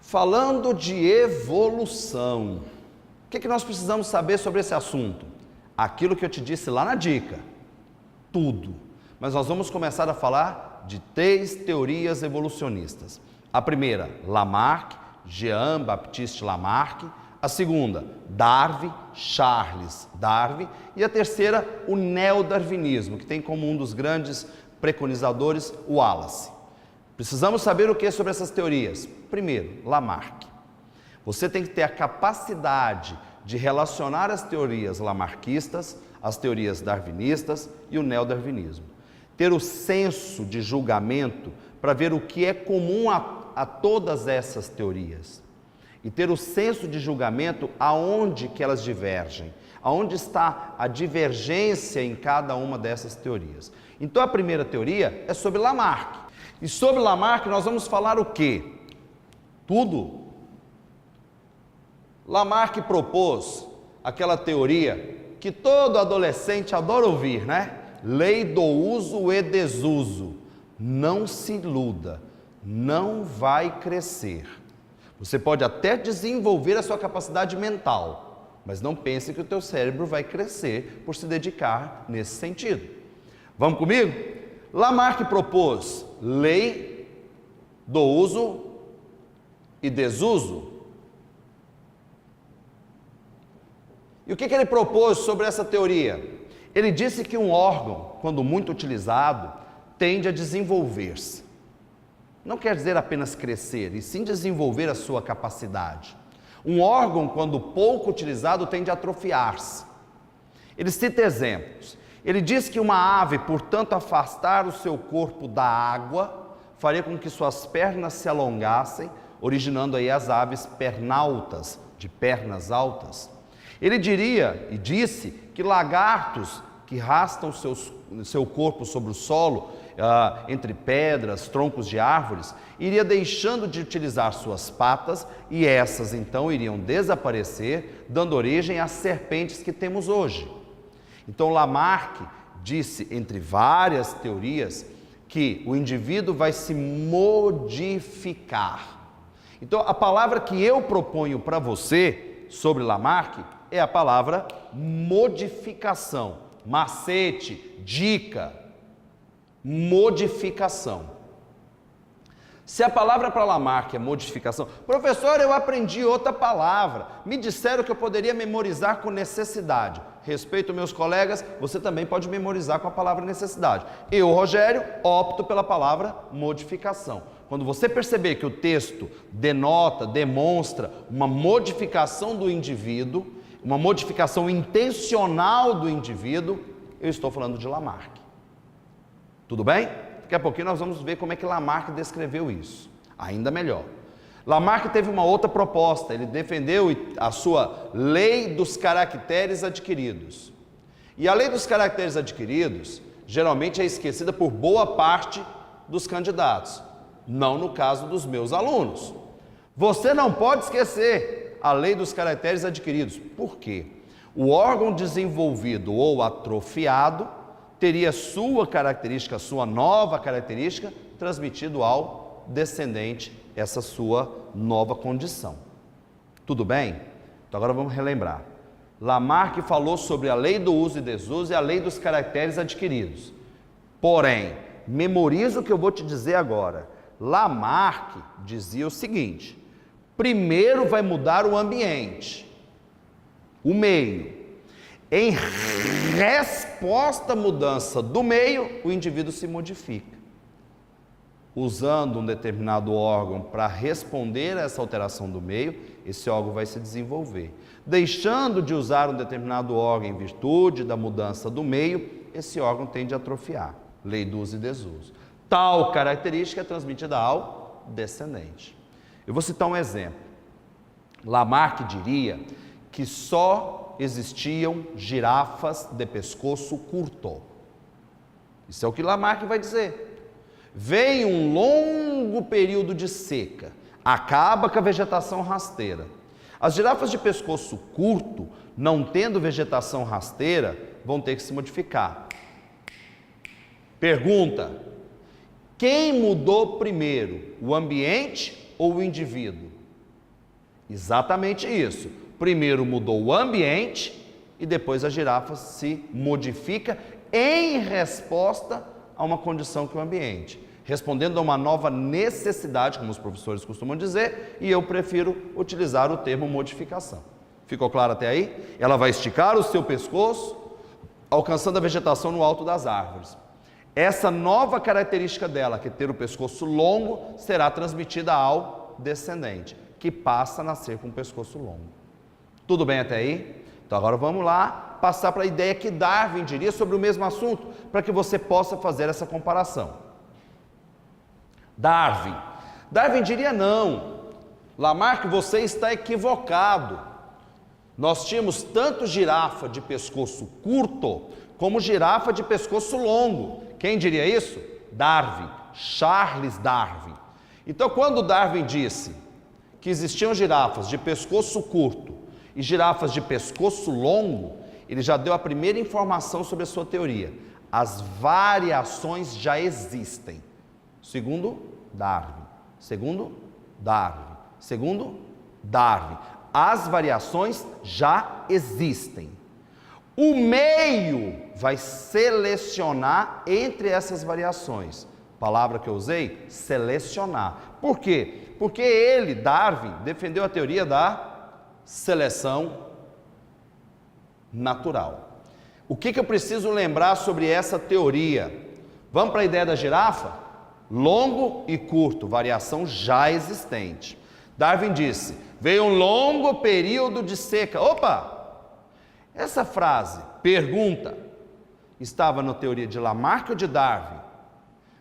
Falando de evolução, o que nós precisamos saber sobre esse assunto? Aquilo que eu te disse lá na dica, tudo. Mas nós vamos começar a falar de 3 teorias evolucionistas. A primeira, Lamarck, Jean-Baptiste Lamarck. A segunda, Darwin, Charles Darwin. E a terceira, o neodarwinismo, que tem como um dos grandes preconizadores o Wallace. Precisamos saber o que sobre essas teorias. Primeiro, Lamarck. Você tem que ter a capacidade de relacionar as teorias lamarquistas, as teorias darwinistas e o neodarwinismo. Ter o senso de julgamento para ver o que é comum a todas essas teorias. E ter o senso de julgamento aonde que elas divergem, aonde está a divergência em cada uma dessas teorias. Então a primeira teoria é sobre Lamarck. E sobre Lamarck nós vamos falar o quê? Tudo. Lamarck propôs aquela teoria que todo adolescente adora ouvir, né? Lei do uso e desuso. Não se iluda, não vai crescer. Você pode até desenvolver a sua capacidade mental, mas não pense que o teu cérebro vai crescer por se dedicar nesse sentido. Vamos comigo? Lamarck propôs lei do uso e desuso. E o que ele propôs sobre essa teoria? Ele disse que um órgão, quando muito utilizado, tende a desenvolver-se. Não quer dizer apenas crescer, e sim desenvolver a sua capacidade. Um órgão, quando pouco utilizado, tende a atrofiar-se. Ele cita exemplos. Ele diz que uma ave, por tanto afastar o seu corpo da água, faria com que suas pernas se alongassem, originando aí as aves pernaltas, de pernas altas. Ele diria e disse que lagartos que rastam seu corpo sobre o solo, entre pedras, troncos de árvores, iria deixando de utilizar suas patas e essas então iriam desaparecer, dando origem às serpentes que temos hoje. Então Lamarck disse, entre várias teorias, que o indivíduo vai se modificar. Então a palavra que eu proponho para você sobre Lamarck é a palavra modificação, macete, dica, modificação. Se a palavra para Lamarck é modificação, professor, eu aprendi outra palavra, me disseram que eu poderia memorizar com necessidade. Respeito meus colegas, você também pode memorizar com a palavra necessidade. Eu, Rogério, opto pela palavra modificação. Quando você perceber que o texto denota, demonstra uma modificação do indivíduo, uma modificação intencional do indivíduo, eu estou falando de Lamarck. Tudo bem? Daqui a pouquinho nós vamos ver como é que Lamarck descreveu isso. Ainda melhor. Lamarck teve uma outra proposta, ele defendeu a sua lei dos caracteres adquiridos. E a lei dos caracteres adquiridos, geralmente é esquecida por boa parte dos candidatos, não no caso dos meus alunos. Você não pode esquecer a lei dos caracteres adquiridos. Por quê? O órgão desenvolvido ou atrofiado teria sua característica, sua nova característica, transmitido ao descendente, essa sua nova condição. Tudo bem? Então agora vamos relembrar. Lamarck falou sobre a lei do uso e desuso e a lei dos caracteres adquiridos. Porém, memoriza o que eu vou te dizer agora. Lamarck dizia o seguinte: primeiro vai mudar o ambiente, o meio. Em resposta à mudança do meio, o indivíduo se modifica. Usando um determinado órgão para responder a essa alteração do meio, esse órgão vai se desenvolver. Deixando de usar um determinado órgão em virtude da mudança do meio, esse órgão tende a atrofiar. Lei do uso e desuso. Tal característica é transmitida ao descendente. Eu vou citar um exemplo. Lamarck diria que só existiam girafas de pescoço curto. Isso é o que Lamarck vai dizer. Vem um longo período de seca, acaba com a vegetação rasteira. As girafas de pescoço curto, não tendo vegetação rasteira, vão ter que se modificar. Pergunta: quem mudou primeiro, o ambiente ou o indivíduo? Exatamente isso. Primeiro mudou o ambiente e depois a girafa se modifica em resposta a uma condição que o ambiente, respondendo a uma nova necessidade, como os professores costumam dizer, e eu prefiro utilizar o termo modificação. Ficou claro até aí? Ela vai esticar o seu pescoço, alcançando a vegetação no alto das árvores. Essa nova característica dela, que é ter o pescoço longo, será transmitida ao descendente, que passa a nascer com o pescoço longo. Tudo bem até aí? Então agora vamos lá, passar para a ideia que Darwin diria sobre o mesmo assunto, para que você possa fazer essa comparação. Darwin diria não. Lamarck, você está equivocado. Nós tínhamos tanto girafa de pescoço curto, como girafa de pescoço longo. Quem diria isso? Darwin, Charles Darwin. Então quando Darwin disse que existiam girafas de pescoço curto e girafas de pescoço longo, ele já deu a primeira informação sobre a sua teoria. As variações já existem. Segundo Darwin. As variações já existem. O meio vai selecionar entre essas variações. Palavra que eu usei, selecionar. Por quê? Porque ele, Darwin, defendeu a teoria da seleção natural. O que eu preciso lembrar sobre essa teoria? Vamos para a ideia da girafa? Longo e curto, variação já existente. Darwin disse, veio um longo período de seca. Opa! Essa frase, pergunta, estava na teoria de Lamarck ou de Darwin?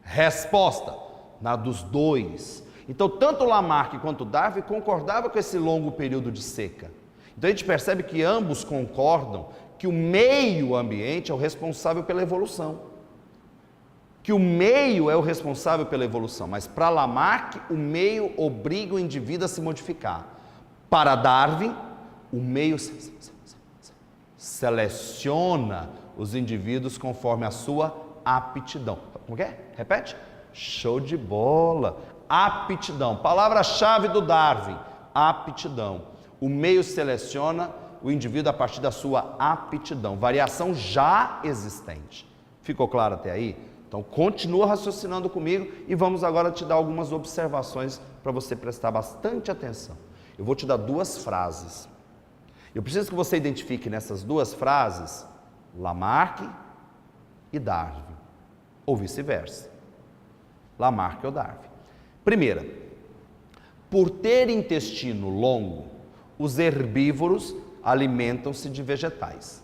Resposta, na dos dois. Então, tanto Lamarck quanto Darwin concordavam com esse longo período de seca. Então, a gente percebe que ambos concordam que o meio ambiente é o responsável pela evolução. Que o meio é o responsável pela evolução. Mas, para Lamarck, o meio obriga o indivíduo a se modificar. Para Darwin, o meio seleciona os indivíduos conforme a sua aptidão. Como é? Repete? Show de bola! Aptidão, palavra-chave do Darwin, aptidão. O meio seleciona o indivíduo a partir da sua aptidão, variação já existente. Ficou claro até aí? Então continua raciocinando comigo e vamos agora te dar algumas observações para você prestar bastante atenção. Eu vou te dar duas frases. Eu preciso que você identifique nessas duas frases Lamarck e Darwin, ou vice-versa. Lamarck ou Darwin. Primeira, por ter intestino longo, os herbívoros alimentam-se de vegetais.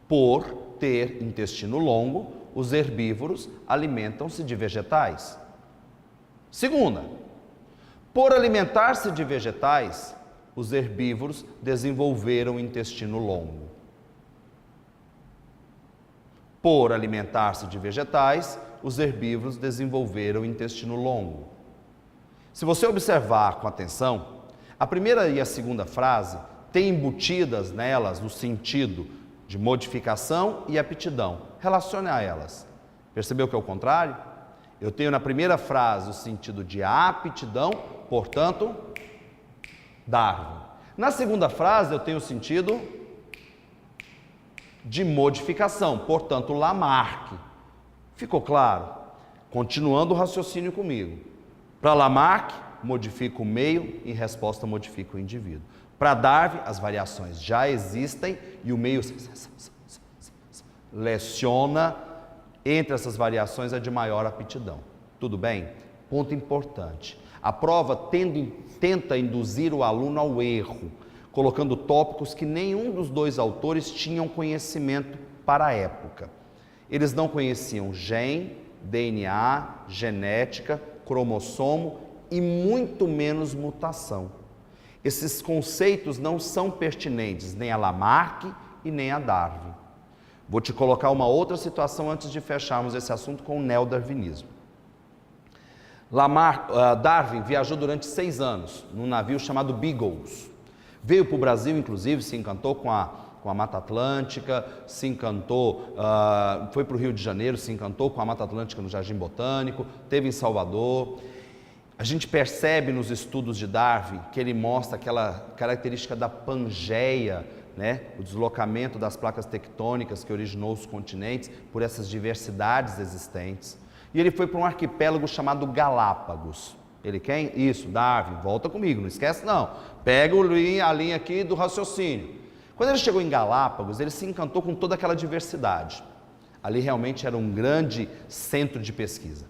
Por ter intestino longo, os herbívoros alimentam-se de vegetais. Segunda, por alimentar-se de vegetais, os herbívoros desenvolveram intestino longo. Por alimentar-se de vegetais, os herbívoros desenvolveram intestino longo. Se você observar com atenção, a primeira e a segunda frase têm embutidas nelas o sentido de modificação e aptidão. Relacione a elas. Percebeu que é o contrário? Eu tenho na primeira frase o sentido de aptidão, portanto, Darwin. Na segunda frase eu tenho o sentido de modificação, portanto, Lamarck. Ficou claro? Continuando o raciocínio comigo. Para Lamarck, modifica o meio, em resposta modifica o indivíduo. Para Darwin, as variações já existem e o meio seleciona entre essas variações a de maior aptidão. Tudo bem? Ponto importante. A prova tenta induzir o aluno ao erro, colocando tópicos que nenhum dos dois autores tinham conhecimento para a época. Eles não conheciam gen, DNA, genética, cromossomo e muito menos mutação. Esses conceitos não são pertinentes nem a Lamarck e nem a Darwin. Vou te colocar uma outra situação antes de fecharmos esse assunto com o neodarwinismo. Darwin viajou durante 6 anos num navio chamado Beagles. Veio para o Brasil, inclusive, se encantou com a Mata Atlântica, se encantou, foi para o Rio de Janeiro, se encantou com a Mata Atlântica no Jardim Botânico, esteve em Salvador. A gente percebe nos estudos de Darwin que ele mostra aquela característica da Pangeia, né? O deslocamento das placas tectônicas que originou os continentes por essas diversidades existentes. E ele foi para um arquipélago chamado Galápagos. Ele quem? Isso, Darwin, volta comigo, não esquece não. Pega a linha aqui do raciocínio. Quando ele chegou em Galápagos, ele se encantou com toda aquela diversidade. Ali realmente era um grande centro de pesquisa.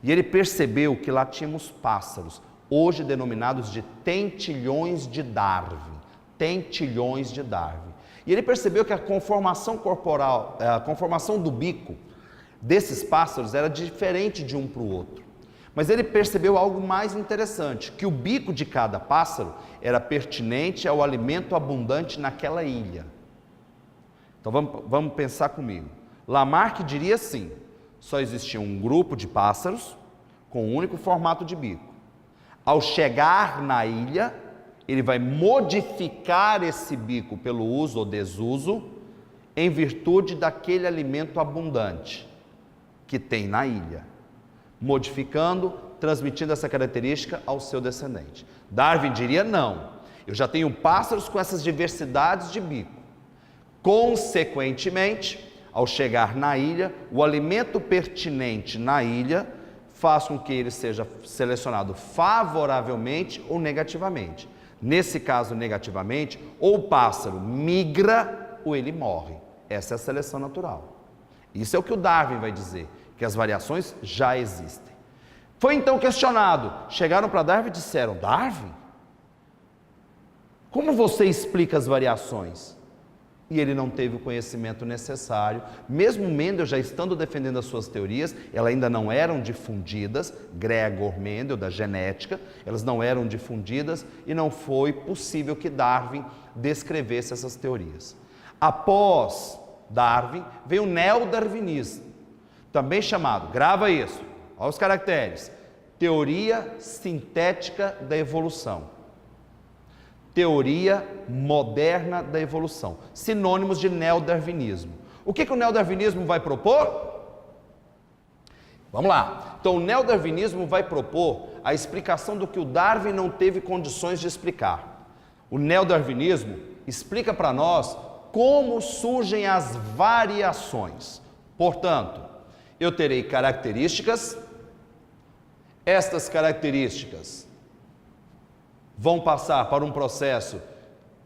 E ele percebeu que lá tínhamos pássaros, hoje denominados de tentilhões de Darwin. Tentilhões de Darwin. E ele percebeu que a conformação corporal, a conformação do bico desses pássaros era diferente de um para o outro. Mas ele percebeu algo mais interessante, que o bico de cada pássaro era pertinente ao alimento abundante naquela ilha. Então vamos pensar comigo. Lamarck diria assim: só existia um grupo de pássaros com um único formato de bico. Ao chegar na ilha, ele vai modificar esse bico pelo uso ou desuso, em virtude daquele alimento abundante que tem na ilha, modificando, transmitindo essa característica ao seu descendente. Darwin diria não, eu já tenho pássaros com essas diversidades de bico. Consequentemente, ao chegar na ilha, o alimento pertinente na ilha faz com que ele seja selecionado favoravelmente ou negativamente. Nesse caso, negativamente, ou o pássaro migra ou ele morre. Essa é a seleção natural. Isso é o que o Darwin vai dizer, que as variações já existem. Foi então questionado, chegaram para Darwin e disseram: Darwin, como você explica as variações? E ele não teve o conhecimento necessário, mesmo Mendel já estando defendendo as suas teorias, elas ainda não eram difundidas, Gregor Mendel, da genética, elas não eram difundidas e não foi possível que Darwin descrevesse essas teorias. Após Darwin, veio o neodarwinismo, também chamado, grava isso, olha os caracteres, teoria sintética da evolução. Teoria moderna da evolução, sinônimos de neodarwinismo. O que o neodarwinismo vai propor? Vamos lá. Então, o neodarwinismo vai propor a explicação do que o Darwin não teve condições de explicar. O neodarwinismo explica para nós como surgem as variações. Portanto, eu terei características, estas características vão passar para um processo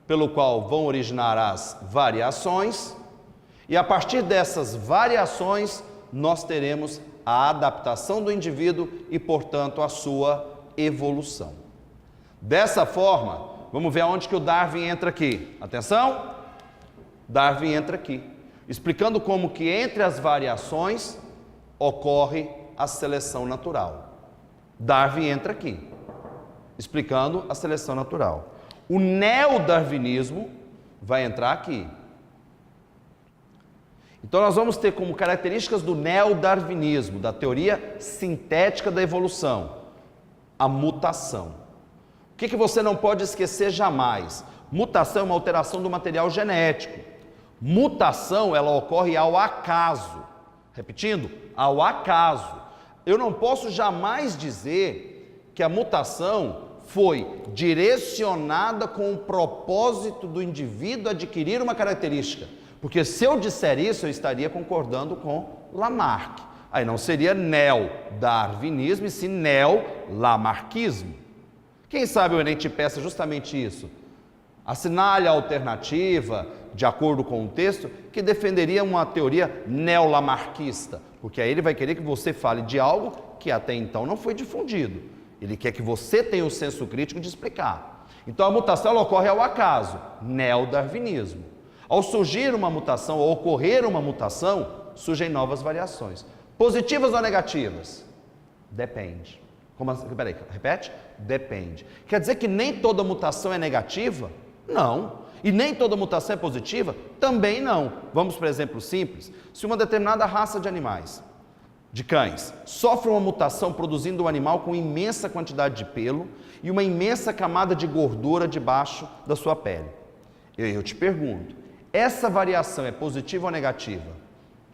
pelo qual vão originar as variações, e a partir dessas variações nós teremos a adaptação do indivíduo e, portanto, a sua evolução. Dessa forma, vamos ver aonde que o Darwin entra aqui. Atenção! Darwin entra aqui, explicando como que entre as variações ocorre a seleção natural. Darwin entra aqui, explicando a seleção natural. O neodarwinismo vai entrar aqui. Então nós vamos ter como características do neodarwinismo, da teoria sintética da evolução, a mutação. O que você não pode esquecer jamais? Mutação é uma alteração do material genético. Mutação, ela ocorre ao acaso. Repetindo, ao acaso. Eu não posso jamais dizer que a mutação foi direcionada com o propósito do indivíduo adquirir uma característica. Porque se eu disser isso, eu estaria concordando com Lamarck. Aí não seria neo-darwinismo, e sim neo-lamarckismo. Quem sabe o Enem te peça justamente isso. Assinale a alternativa, de acordo com o texto, que defenderia uma teoria neo-lamarckista. Porque aí ele vai querer que você fale de algo que até então não foi difundido. Ele quer que você tenha o senso crítico de explicar. Então a mutação ela ocorre ao acaso, neodarwinismo. Ao surgir uma mutação, ou ocorrer uma mutação, surgem novas variações. Positivas ou negativas? Depende. Como assim? Peraí, repete? Depende. Quer dizer que nem toda mutação é negativa? Não. E nem toda mutação é positiva? Também não. Vamos para exemplo simples. Se uma determinada raça de animais, de cães, sofre uma mutação produzindo um animal com imensa quantidade de pelo e uma imensa camada de gordura debaixo da sua pele. Eu te pergunto, essa variação é positiva ou negativa?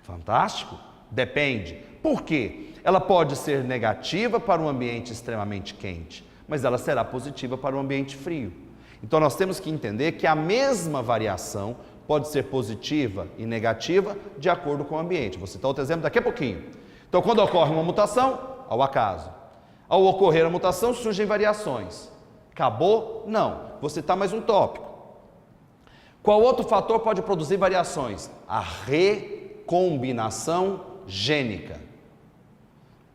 Fantástico? Depende. Por quê? Ela pode ser negativa para um ambiente extremamente quente, mas ela será positiva para um ambiente frio. Então nós temos que entender que a mesma variação pode ser positiva e negativa de acordo com o ambiente. Vou citar outro exemplo daqui a pouquinho. Então, quando ocorre uma mutação, ao acaso. Ao ocorrer a mutação, surgem variações. Acabou? Não. Vou citar mais um tópico. Qual outro fator pode produzir variações? A recombinação gênica.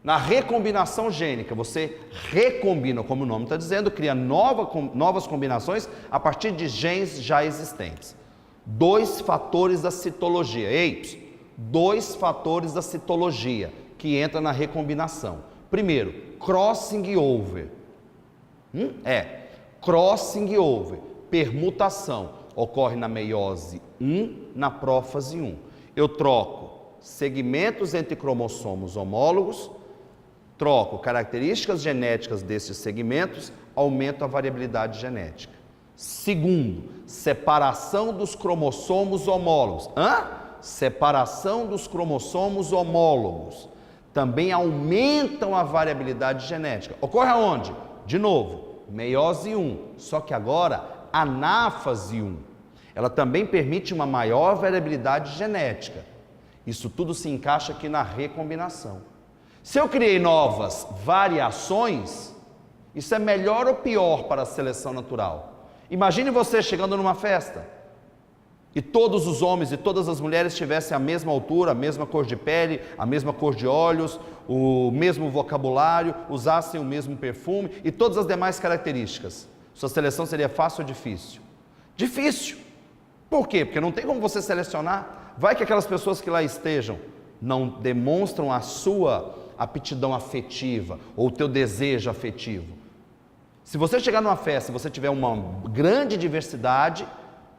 Na recombinação gênica, você recombina, como o nome está dizendo, cria novas combinações a partir de genes já existentes. 2 fatores da citologia. Dois fatores da citologia que entram na recombinação. Primeiro, crossing over. Crossing over, permutação, ocorre na meiose 1, na prófase 1. Eu troco segmentos entre cromossomos homólogos, troco características genéticas desses segmentos, aumento a variabilidade genética. Segundo, separação dos cromossomos homólogos. Separação dos cromossomos homólogos. Também aumentam a variabilidade genética. Ocorre aonde? De novo, meiose 1, só que agora anáfase 1. Ela também permite uma maior variabilidade genética. Isso tudo se encaixa aqui na recombinação. Se eu criei novas variações, isso é melhor ou pior para a seleção natural? Imagine você chegando numa festa e todos os homens e todas as mulheres tivessem a mesma altura, a mesma cor de pele, a mesma cor de olhos, o mesmo vocabulário, usassem o mesmo perfume e todas as demais características. Sua seleção seria fácil ou difícil? Difícil. Por quê? Porque não tem como você selecionar. Vai que aquelas pessoas que lá estejam não demonstram a sua aptidão afetiva ou o teu desejo afetivo. Se você chegar numa festa e você tiver uma grande diversidade,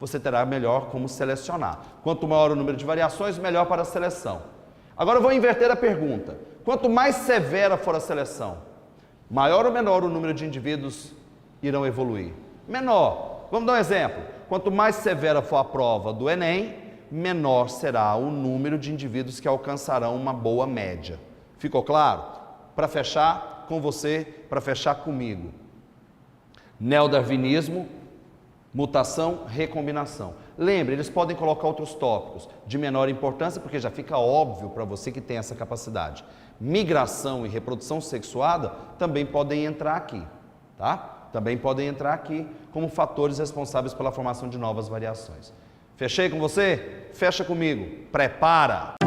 você terá melhor como selecionar. Quanto maior o número de variações, melhor para a seleção. Agora eu vou inverter a pergunta. Quanto mais severa for a seleção, maior ou menor o número de indivíduos irão evoluir? Menor. Vamos dar um exemplo. Quanto mais severa for a prova do Enem, menor será o número de indivíduos que alcançarão uma boa média. Ficou claro? Para fechar com você, para fechar comigo. Neodarwinismo, mutação, recombinação. Lembre, eles podem colocar outros tópicos de menor importância, porque já fica óbvio para você que tem essa capacidade. Migração e reprodução sexuada também podem entrar aqui, tá? Também podem entrar aqui como fatores responsáveis pela formação de novas variações. Fechei com você? Fecha comigo. Prepara!